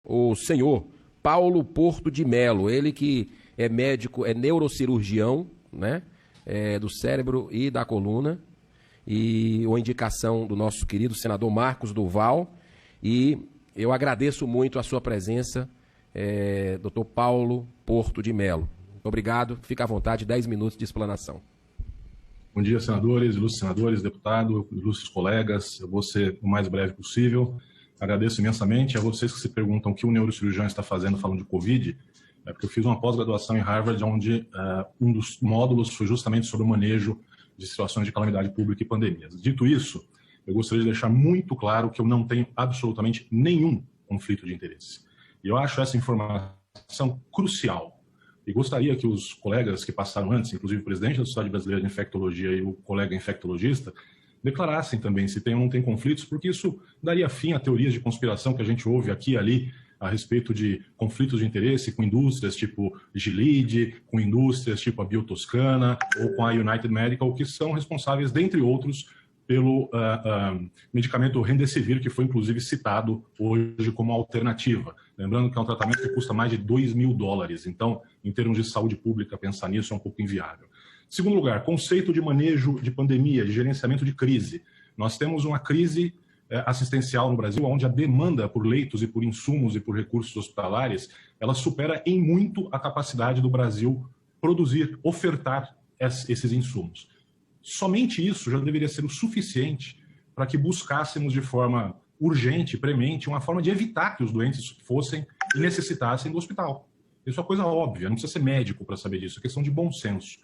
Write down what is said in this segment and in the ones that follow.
o senhor Paulo Porto de Melo, ele que é médico, é neurocirurgião, né, do cérebro e da coluna, e uma indicação do nosso querido senador Marcos Duval, e eu agradeço muito a sua presença, doutor Paulo Porto de Melo. Muito obrigado, fica à vontade, 10 minutos de explanação. Bom dia, senadores, ilustres senadores, deputado, ilustres colegas. Eu vou ser o mais breve possível. Agradeço imensamente a vocês que se perguntam o que o neurocirurgião está fazendo falando de Covid, porque eu fiz uma pós-graduação em Harvard, onde um dos módulos foi justamente sobre o manejo de situações de calamidade pública e pandemias. Dito isso, eu gostaria de deixar muito claro que eu não tenho absolutamente nenhum conflito de interesse. E eu acho essa informação crucial. E gostaria que os colegas que passaram antes, inclusive o presidente da Sociedade Brasileira de Infectologia e o colega infectologista, declarassem também se tem ou não tem conflitos, porque isso daria fim a teorias de conspiração que a gente ouve aqui e ali a respeito de conflitos de interesse com indústrias tipo Gilead, com indústrias tipo a Biotoscana ou com a United Medical, que são responsáveis, dentre outros, pelo medicamento Remdesivir, que foi inclusive citado hoje como alternativa. Lembrando que é um tratamento que custa mais de $2.000. Então, em termos de saúde pública, pensar nisso é um pouco inviável. Segundo lugar, conceito de manejo de pandemia, de gerenciamento de crise. Nós temos uma crise assistencial no Brasil, onde a demanda por leitos e por insumos e por recursos hospitalares, ela supera em muito a capacidade do Brasil produzir, ofertar esses insumos. Somente isso já deveria ser o suficiente para que buscássemos de forma urgente, premente, uma forma de evitar que os doentes fossem e necessitassem do hospital. Isso é uma coisa óbvia, não precisa ser médico para saber disso, é questão de bom senso.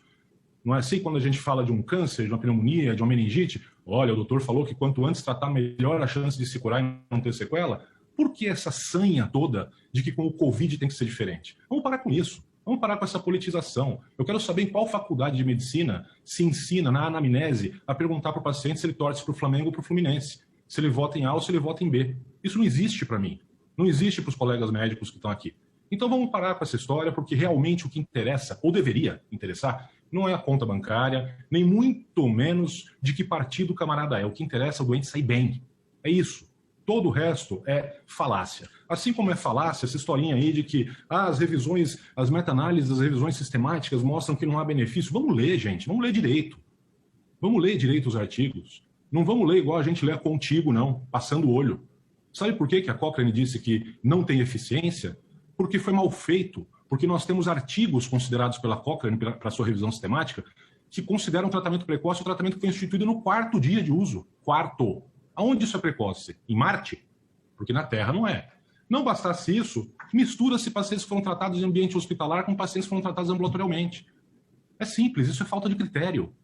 Não é assim quando a gente fala de um câncer, de uma pneumonia, de uma meningite? Olha, o doutor falou que quanto antes tratar, melhor a chance de se curar e não ter sequela. Por que essa sanha toda de que com o Covid tem que ser diferente? Vamos parar com isso. Vamos parar com essa politização. Eu quero saber em qual faculdade de medicina se ensina, na anamnese, a perguntar para o paciente se ele torce para o Flamengo ou para o Fluminense, se ele vota em A ou se ele vota em B. Isso não existe para mim. Não existe para os colegas médicos que estão aqui. Então vamos parar com essa história, porque realmente o que interessa, ou deveria interessar, não é a conta bancária, nem muito menos de que partido o camarada é. O que interessa é o doente sair bem. É isso. Todo o resto é falácia. Assim como é falácia essa historinha aí de que as revisões, as meta-análises, as revisões sistemáticas mostram que não há benefício. Vamos ler, gente. Vamos ler direito. Vamos ler direito os artigos. Não vamos ler igual a gente lê contigo, não, passando o olho. Sabe por que a Cochrane disse que não tem eficiência? Porque foi mal feito. Porque nós temos artigos considerados pela Cochrane, para sua revisão sistemática, que consideram o tratamento precoce o tratamento que foi instituído no 4º dia de uso. 4º. Aonde isso é precoce? Em Marte? Porque na Terra não é. Não bastasse isso, mistura-se pacientes que foram tratados em ambiente hospitalar com pacientes que foram tratados ambulatorialmente. É simples, isso é falta de critério.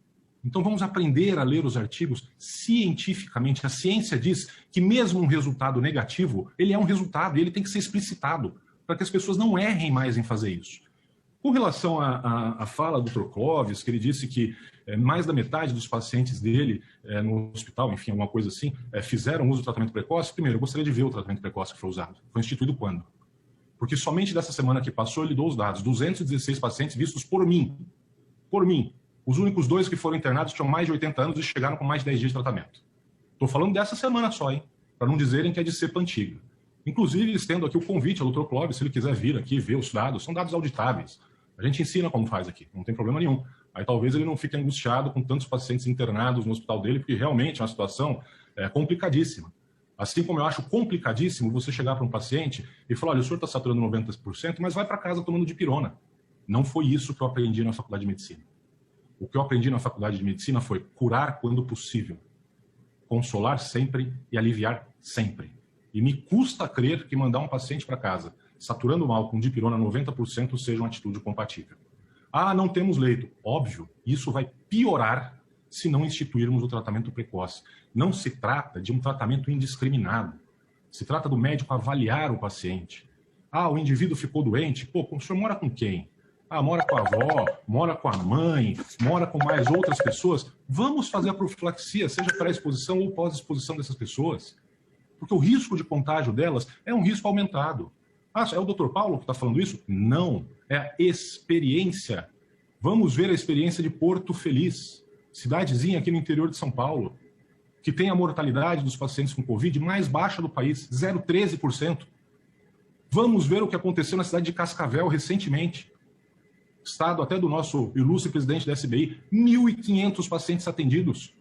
Então vamos aprender a ler os artigos cientificamente. A ciência diz que mesmo um resultado negativo, ele é um resultado e ele tem que ser explicitado, para que as pessoas não errem mais em fazer isso. Com relação à fala do Dr. Clóvis, que ele disse que mais da metade dos pacientes dele no hospital, enfim, alguma coisa assim, fizeram uso do tratamento precoce. Primeiro, eu gostaria de ver o tratamento precoce que foi usado. Foi instituído quando? Porque somente dessa semana que passou ele deu os dados. 216 pacientes vistos por mim. Por mim. Os únicos 2 que foram internados tinham mais de 80 anos e chegaram com mais de 10 dias de tratamento. Estou falando dessa semana só, hein? Para não dizerem que é de cepa antiga. Inclusive, estendo aqui o convite ao Dr. Clóvis, se ele quiser vir aqui ver os dados, são dados auditáveis. A gente ensina como faz aqui, não tem problema nenhum. Aí talvez ele não fique angustiado com tantos pacientes internados no hospital dele, porque realmente é uma situação complicadíssima. Assim como eu acho complicadíssimo você chegar para um paciente e falar, olha, o senhor está saturando 90%, mas vai para casa tomando dipirona. Não foi isso que eu aprendi na faculdade de medicina. O que eu aprendi na faculdade de medicina foi curar quando possível, consolar sempre e aliviar sempre. E me custa crer que mandar um paciente para casa saturando mal com dipirona 90% seja uma atitude compatível. Ah, não temos leito. Óbvio, isso vai piorar se não instituirmos o tratamento precoce. Não se trata de um tratamento indiscriminado. Se trata do médico avaliar o paciente. Ah, o indivíduo ficou doente. Pô, o senhor mora com quem? Ah, mora com a avó, mora com a mãe, mora com mais outras pessoas. Vamos fazer a profilaxia, seja pré-exposição ou pós-exposição dessas pessoas. Porque o risco de contágio delas é um risco aumentado. Ah, é o Dr. Paulo que está falando isso? Não, é a experiência. Vamos ver a experiência de Porto Feliz, cidadezinha aqui no interior de São Paulo, que tem a mortalidade dos pacientes com Covid mais baixa do país, 0,13%. Vamos ver o que aconteceu na cidade de Cascavel recentemente. Estado até do nosso ilustre presidente da SBI, 1.500 pacientes atendidos.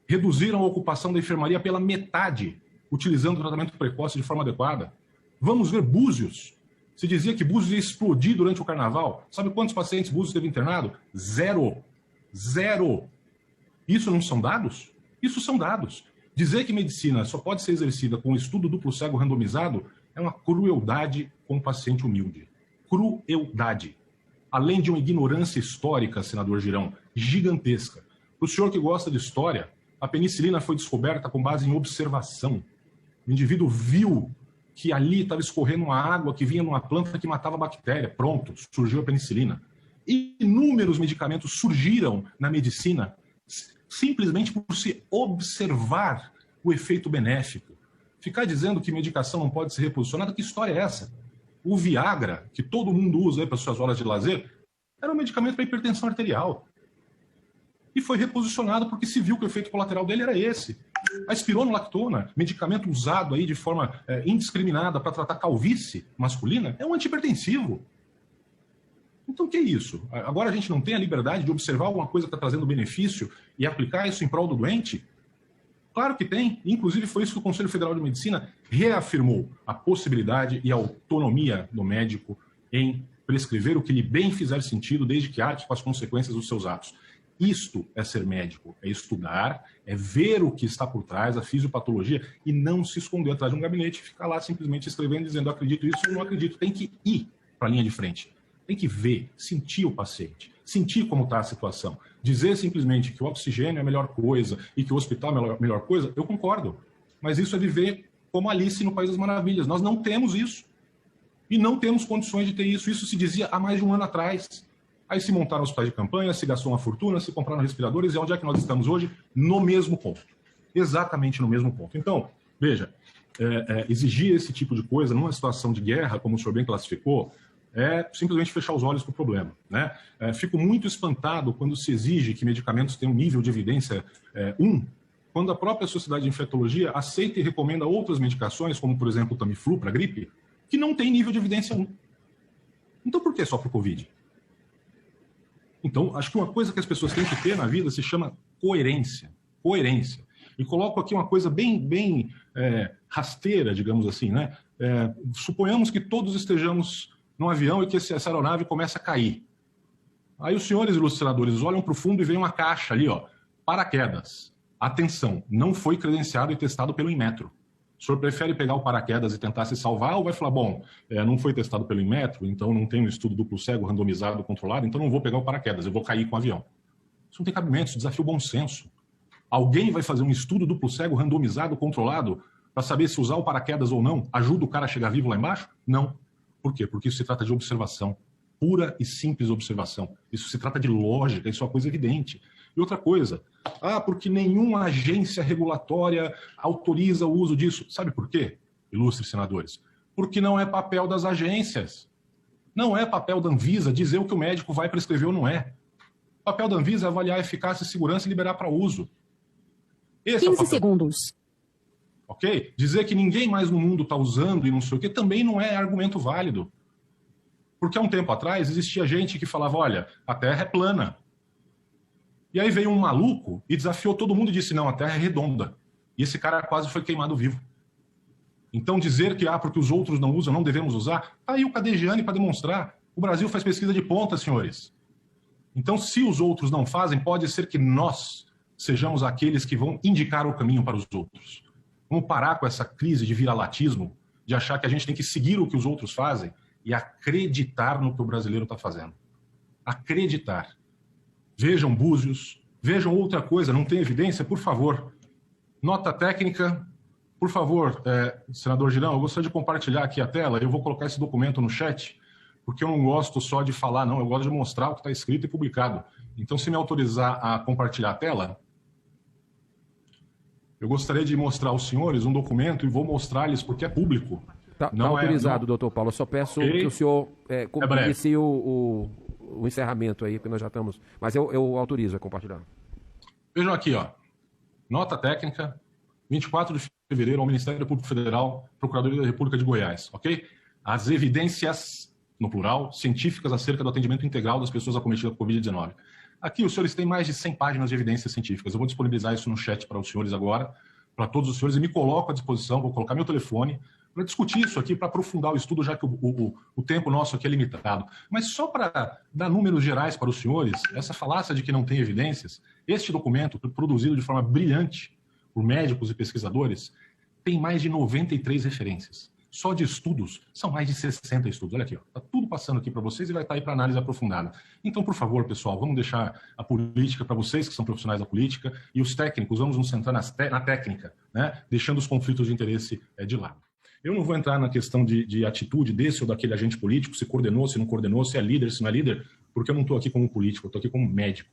Reduziram a ocupação da enfermaria pela metade, utilizando o tratamento precoce de forma adequada. Vamos ver Búzios. Se dizia que Búzios ia explodir durante o carnaval. Sabe quantos pacientes Búzios teve internado? 0. 0. Isso não são dados? Isso são dados. Dizer que medicina só pode ser exercida com um estudo duplo cego randomizado é uma crueldade com o paciente humilde. Crueldade. Além de uma ignorância histórica, senador Girão, gigantesca. Para o senhor que gosta de história, a penicilina foi descoberta com base em observação. O indivíduo viu que ali estava escorrendo uma água que vinha numa planta que matava a bactéria. Pronto, surgiu a penicilina. Inúmeros medicamentos surgiram na medicina simplesmente por se observar o efeito benéfico. Ficar dizendo que medicação não pode ser reposicionada, que história é essa? O Viagra, que todo mundo usa para suas horas de lazer, era um medicamento para hipertensão arterial. E foi reposicionado porque se viu que o efeito colateral dele era esse. A espironolactona, medicamento usado aí de forma indiscriminada para tratar calvície masculina, é um antihipertensivo. Então o que é isso? Agora a gente não tem a liberdade de observar alguma coisa que está trazendo benefício e aplicar isso em prol do doente? Claro que tem. Inclusive foi isso que o Conselho Federal de Medicina reafirmou, a possibilidade e a autonomia do médico em prescrever o que lhe bem fizer sentido, desde que arque com as consequências dos seus atos. Isto é ser médico, é estudar, é ver o que está por trás, a fisiopatologia, e não se esconder atrás de um gabinete e ficar lá simplesmente escrevendo, dizendo acredito isso ou não acredito. Tem que ir para a linha de frente. Tem que ver, sentir o paciente, sentir como está a situação. Dizer simplesmente que o oxigênio é a melhor coisa e que o hospital é a melhor coisa, eu concordo. Mas isso é viver como Alice no País das Maravilhas. Nós não temos isso. E não temos condições de ter isso. Isso se dizia há mais de um ano atrás. Aí se montaram hospitais de campanha, se gastou uma fortuna, se compraram respiradores, e onde é que nós estamos hoje? No mesmo ponto. Exatamente no mesmo ponto. Então, veja, exigir esse tipo de coisa numa situação de guerra, como o senhor bem classificou, é simplesmente fechar os olhos para o problema, né? Fico muito espantado quando se exige que medicamentos tenham um nível de evidência 1, quando a própria Sociedade de Infectologia aceita e recomenda outras medicações, como, por exemplo, o Tamiflu para gripe, que não tem nível de evidência 1. Então, por que só para o Covid? Então, acho que uma coisa que as pessoas têm que ter na vida se chama coerência. Coerência. E coloco aqui uma coisa bem rasteira, digamos assim, né? Suponhamos que todos estejamos num avião e que essa aeronave começa a cair. Aí os senhores ilustradores olham para o fundo e veem uma caixa ali, ó, paraquedas. Atenção, não foi credenciado e testado pelo Inmetro. O senhor prefere pegar o paraquedas e tentar se salvar ou vai falar, bom, não foi testado pelo Inmetro, então não tem um estudo duplo cego, randomizado, controlado, então não vou pegar o paraquedas, eu vou cair com o avião. Isso não tem cabimento, isso desafia o bom senso. Alguém vai fazer um estudo duplo cego, randomizado, controlado, para saber se usar o paraquedas ou não, ajuda o cara a chegar vivo lá embaixo? Não. Por quê? Porque isso se trata de observação, pura e simples observação. Isso se trata de lógica, isso é uma coisa evidente. E outra coisa, porque nenhuma agência regulatória autoriza o uso disso. Sabe por quê, ilustres senadores? Porque não é papel das agências. Não é papel da Anvisa dizer o que o médico vai prescrever ou não é. O papel da Anvisa é avaliar a eficácia e segurança e liberar para uso. Esse 15 segundos. Ok? Dizer que ninguém mais no mundo está usando e não sei o que também não é argumento válido. Porque há um tempo atrás existia gente que falava, olha, a Terra é plana. E aí veio um maluco e desafiou todo mundo e disse, não, a Terra é redonda. E esse cara quase foi queimado vivo. Então dizer que, porque os outros não usam, não devemos usar, tá aí o Cadegiani para demonstrar. O Brasil faz pesquisa de ponta, senhores. Então, se os outros não fazem, pode ser que nós sejamos aqueles que vão indicar o caminho para os outros. Vamos parar com essa crise de viralatismo, de achar que a gente tem que seguir o que os outros fazem e acreditar no que o brasileiro está fazendo. Acreditar. Vejam Búzios, vejam outra coisa, não tem evidência? Por favor. Nota técnica, por favor, senador Girão, eu gostaria de compartilhar aqui a tela, eu vou colocar esse documento no chat, porque eu não gosto só de falar, não, eu gosto de mostrar o que está escrito e publicado. Então, se me autorizar a compartilhar a tela, eu gostaria de mostrar aos senhores um documento e vou mostrar-lhes porque é público. Está autorizado, doutor Paulo. Eu só peço que o senhor inicie o encerramento aí, porque nós já estamos... Mas eu autorizo a compartilhar. Vejam aqui, ó. Nota técnica, 24 de fevereiro, ao Ministério Público Federal, Procuradoria da República de Goiás, ok? as evidências, no plural, científicas acerca do atendimento integral das pessoas acometidas por Covid-19. Aqui os senhores têm mais de 100 páginas de evidências científicas. Eu vou disponibilizar isso no chat para os senhores agora, para todos os senhores, e me coloco à disposição, vou colocar meu telefone para discutir isso aqui, para aprofundar o estudo, já que o tempo nosso aqui é limitado. Mas só para dar números gerais para os senhores, essa falácia de que não tem evidências, este documento, produzido de forma brilhante por médicos e pesquisadores, tem mais de 93 referências. Só de estudos, são mais de 60 estudos. Olha aqui, está tudo passando aqui para vocês e vai estar aí para análise aprofundada. Então, por favor, pessoal, vamos deixar a política para vocês que são profissionais da política e os técnicos, vamos nos centrar na técnica, né? Deixando os conflitos de interesse de lado. Eu não vou entrar na questão de atitude desse ou daquele agente político, se coordenou, se não coordenou, se é líder, se não é líder, porque eu não estou aqui como político, eu estou aqui como médico.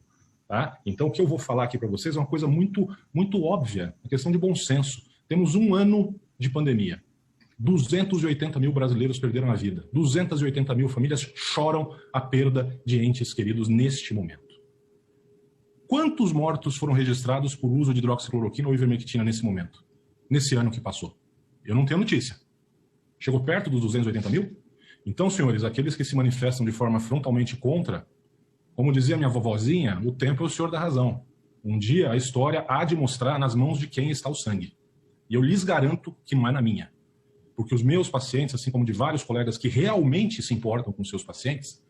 Tá? Então, o que eu vou falar aqui para vocês é uma coisa muito, muito óbvia, uma questão de bom senso. Temos um ano de pandemia. 280 mil brasileiros perderam a vida. 280 mil famílias choram a perda de entes queridos neste momento. Quantos mortos foram registrados por uso de hidroxicloroquina ou ivermectina nesse momento? Nesse ano que passou? Eu não tenho notícia. Chegou perto dos 280 mil? Então, senhores, aqueles que se manifestam de forma frontalmente contra, como dizia minha vovozinha, o tempo é o senhor da razão. Um dia a história há de mostrar nas mãos de quem está o sangue. E eu lhes garanto que não é na minha. Porque os meus pacientes, assim como de vários colegas que realmente se importam com seus pacientes,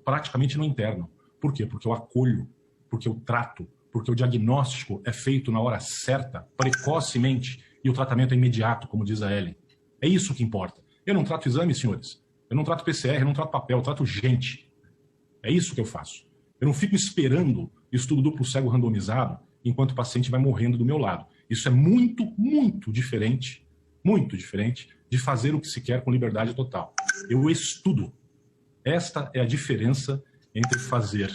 praticamente não internam. Por quê? Porque eu acolho, porque eu trato, porque o diagnóstico é feito na hora certa, precocemente, e o tratamento é imediato, como diz a Ellen. É isso que importa. Eu não trato exame, senhores. Eu não trato PCR, eu não trato papel, eu trato gente. É isso que eu faço. Eu não fico esperando estudo duplo cego randomizado enquanto o paciente vai morrendo do meu lado. Isso é muito, muito diferente de fazer o que se quer com liberdade total. Eu estudo. Esta é a diferença entre fazer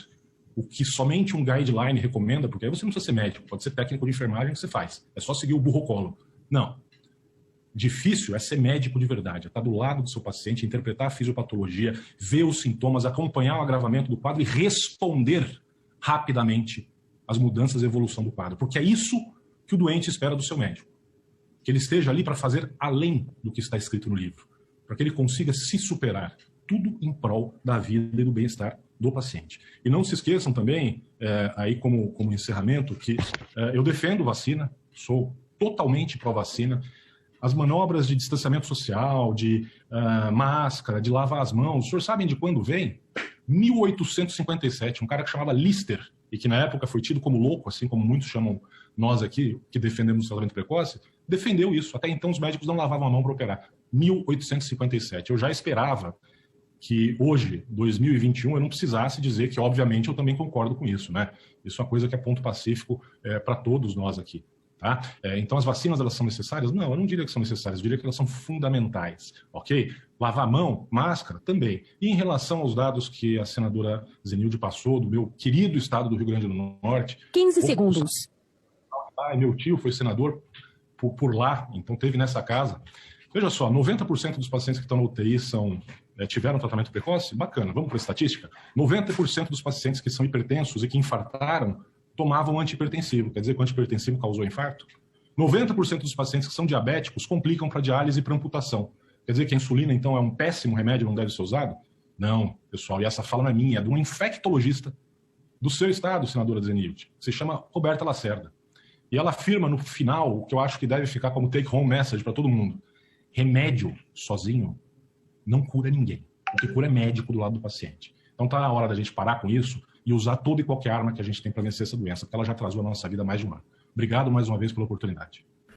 o que somente um guideline recomenda, porque aí você não precisa ser médico, pode ser técnico de enfermagem que você faz. É só seguir o burro-colo. Não. Difícil é ser médico de verdade, é estar do lado do seu paciente, interpretar a fisiopatologia, ver os sintomas, acompanhar o agravamento do quadro e responder rapidamente às mudanças e evolução do quadro. Porque é isso que o doente espera do seu médico. Que ele esteja ali para fazer além do que está escrito no livro, para que ele consiga se superar, tudo em prol da vida e do bem-estar do paciente. E não se esqueçam também, aí como encerramento, que eu defendo vacina, sou totalmente pró-vacina. As manobras de distanciamento social, de máscara, de lavar as mãos, os senhores sabem de quando vem? 1857, um cara que chamava Lister, e que na época foi tido como louco, assim como muitos chamam nós aqui, que defendemos o tratamento precoce, defendeu isso. Até então os médicos não lavavam a mão para operar. 1857. Eu já esperava que hoje, 2021, eu não precisasse dizer que, obviamente, eu também concordo com isso, né? Isso é uma coisa que é ponto pacífico para todos nós aqui. Tá? Então as vacinas, elas são necessárias? Não, eu não diria que são necessárias, eu diria que elas são fundamentais, ok? Lavar a mão, máscara, também. E em relação aos dados que a senadora Zenilde passou, do meu querido estado do Rio Grande do Norte... 15 segundos. Meu tio foi senador por lá, então teve nessa casa. Veja só, 90% dos pacientes que estão na UTI tiveram tratamento precoce? Bacana, vamos para a estatística? 90% dos pacientes que são hipertensos e que infartaram tomavam antihipertensivo. Quer dizer que o antihipertensivo causou infarto? 90% dos pacientes que são diabéticos complicam para diálise e para amputação. Quer dizer que a insulina, então, é um péssimo remédio, não deve ser usado? Não, pessoal, e essa fala não é minha, é de um infectologista do seu estado, senadora Zenilde, que se chama Roberta Lacerda. E ela afirma no final o que eu acho que deve ficar como take-home message para todo mundo. Remédio sozinho não cura ninguém. O que cura é médico do lado do paciente. Então está na hora da gente parar com isso e usar toda e qualquer arma que a gente tem para vencer essa doença, porque ela já atrasou a nossa vida há mais de um ano. Obrigado mais uma vez pela oportunidade.